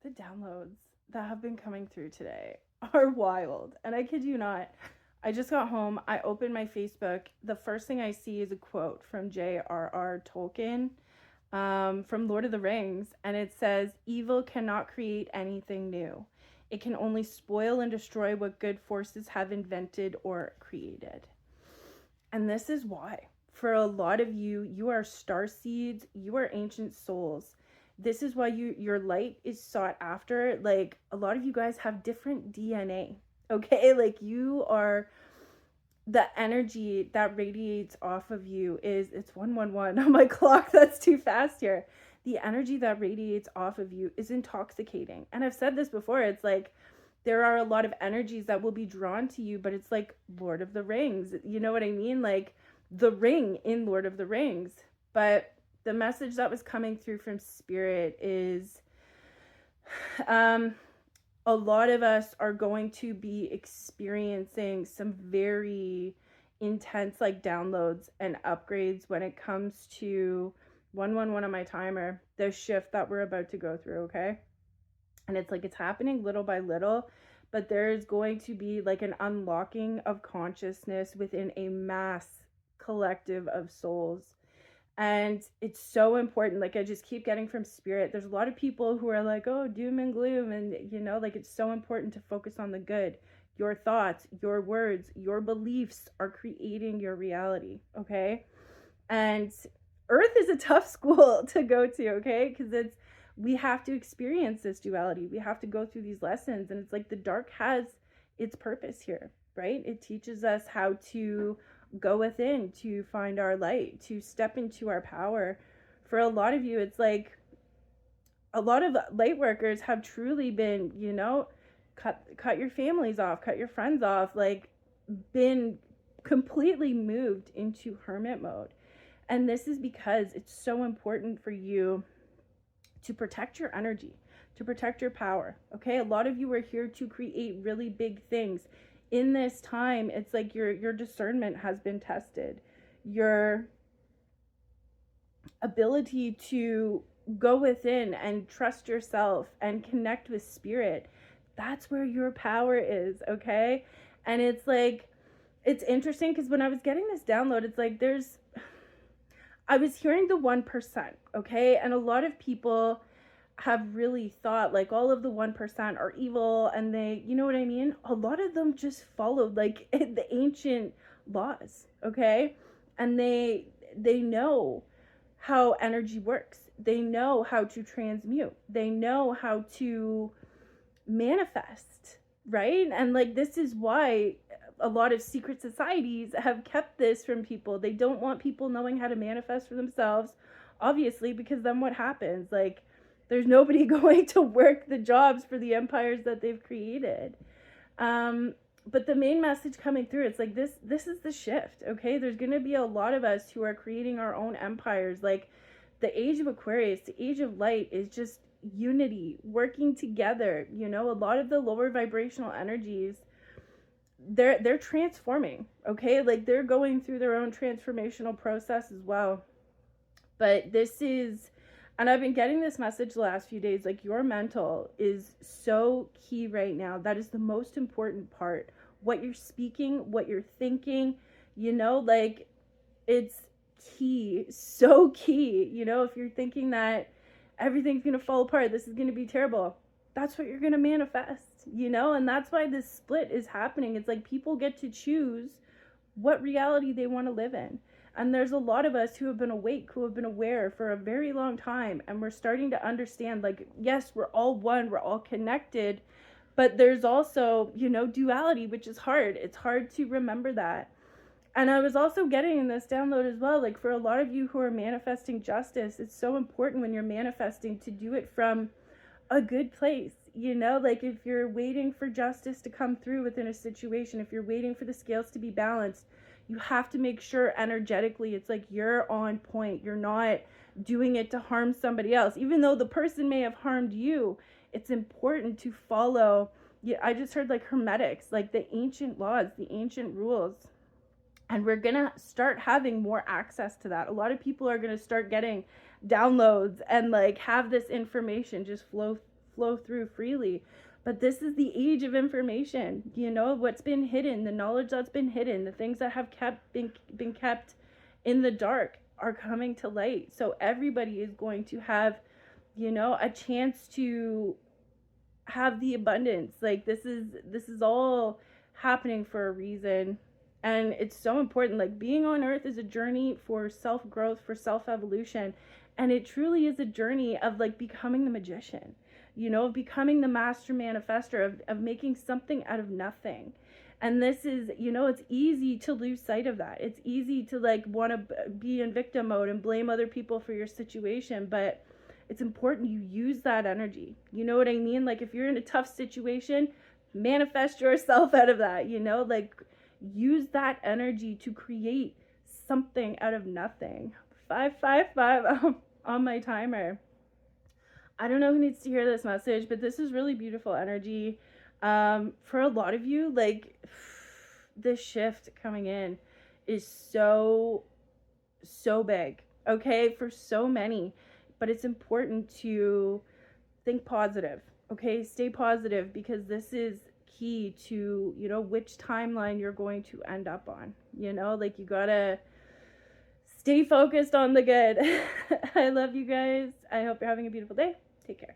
The downloads that have been coming through today are wild. And I kid you not, I just got home. I opened my Facebook. The first thing I see is a quote from J.R.R. Tolkien, from Lord of the Rings. And it says, "Evil cannot create anything new. It can only spoil and destroy what good forces have invented or created." And this is why. For a lot of you, you are star seeds, you are ancient souls. This is why your light is sought after. Like, a lot of you guys have different DNA. Okay? Like, you are, the energy that radiates off of you is, it's 111 on my clock. That's too fast here. The energy that radiates off of you is intoxicating. And I've said this before. It's like, there are a lot of energies that will be drawn to you, but it's like Lord of the Rings. You know what I mean? Like the ring in Lord of the Rings. But the message that was coming through from Spirit is, a lot of us are going to be experiencing some very intense like downloads and upgrades when it comes to 111 on my timer, the shift that we're about to go through, okay? And it's like, it's happening little by little, but there's going to be like an unlocking of consciousness within a mass collective of souls. And it's so important. Like, I just keep getting from Spirit, there's a lot of people who are like, oh, doom and gloom, and like, it's so important to focus on the good. Your thoughts, your words, your beliefs are creating your reality, okay? And Earth is a tough school to go to, okay? Because we have to experience this duality. We have to go through these lessons. And it's like, the dark has its purpose here, right? It teaches us how to go within, to find our light, to step into our power. For a lot of you, it's like, a lot of light workers have truly been, cut your families off, cut your friends off, like, been completely moved into hermit mode. And this is because it's so important for you to protect your energy, to protect your power. Okay? A lot of you are here to create really big things. In this time, it's like your discernment has been tested. Your ability to go within and trust yourself and connect with Spirit, that's where your power is, okay? And it's like, it's interesting because when I was getting this download, it's like, I was hearing the 1%, okay? And a lot of people have really thought like all of the 1% are evil, and they, you know what I mean? A lot of them just followed like the ancient laws, okay? And they know how energy works. They know how to transmute. They know how to manifest, right? And like, this is why a lot of secret societies have kept this from people. They don't want people knowing how to manifest for themselves, obviously, because then what happens? Like, there's nobody going to work the jobs for the empires that they've created. But the main message coming through, it's like, this is the shift, okay? There's going to be a lot of us who are creating our own empires. Like, the age of Aquarius, the age of light, is just unity, working together. A lot of the lower vibrational energies, they're transforming, okay? Like, they're going through their own transformational process as well. But this is, and I've been getting this message the last few days, like, your mental is so key right now. That is the most important part. What you're speaking, what you're thinking, like, it's key, so key. If you're thinking that everything's going to fall apart, this is going to be terrible, that's what you're going to manifest, and that's why this split is happening. It's like, people get to choose what reality they want to live in. And there's a lot of us who have been awake, who have been aware for a very long time, and we're starting to understand, like, yes, we're all one, we're all connected, but there's also, duality, which is hard. It's hard to remember that. And I was also getting in this download as well, like, for a lot of you who are manifesting justice, it's so important when you're manifesting to do it from a good place. Like, if you're waiting for justice to come through within a situation, if you're waiting for the scales to be balanced, you have to make sure energetically it's like you're on point. You're not doing it to harm somebody else. Even though the person may have harmed you, it's important to follow. Yeah, I just heard like hermetics, like the ancient laws, the ancient rules. And we're going to start having more access to that. A lot of people are going to start getting downloads and like have this information just flow flow through freely. But this is the age of information. You know, what's been hidden, the knowledge that's been hidden, the things that have been kept in the dark are coming to light. So everybody is going to have, you know, a chance to have the abundance. Like this is all happening for a reason. And it's so important. Like being on earth is a journey for self-growth, for self-evolution. And it truly is a journey of like becoming the magician, you know, of becoming the master manifester, of making something out of nothing. And this is, you know, it's easy to lose sight of that. It's easy to like want to be in victim mode and blame other people for your situation. But it's important you use that energy. You know what I mean? Like if you're in a tough situation, manifest yourself out of that, you know, like use that energy to create something out of nothing. 555 on my timer. I don't know who needs to hear this message, but this is really beautiful energy. For a lot of you, like this shift coming in is so big, okay, for so many. But it's important to think positive, okay? Stay positive, because this is key to, you know, which timeline you're going to end up on. You know, like you gotta stay focused on the good. I love you guys. I hope you're having a beautiful day. Take care.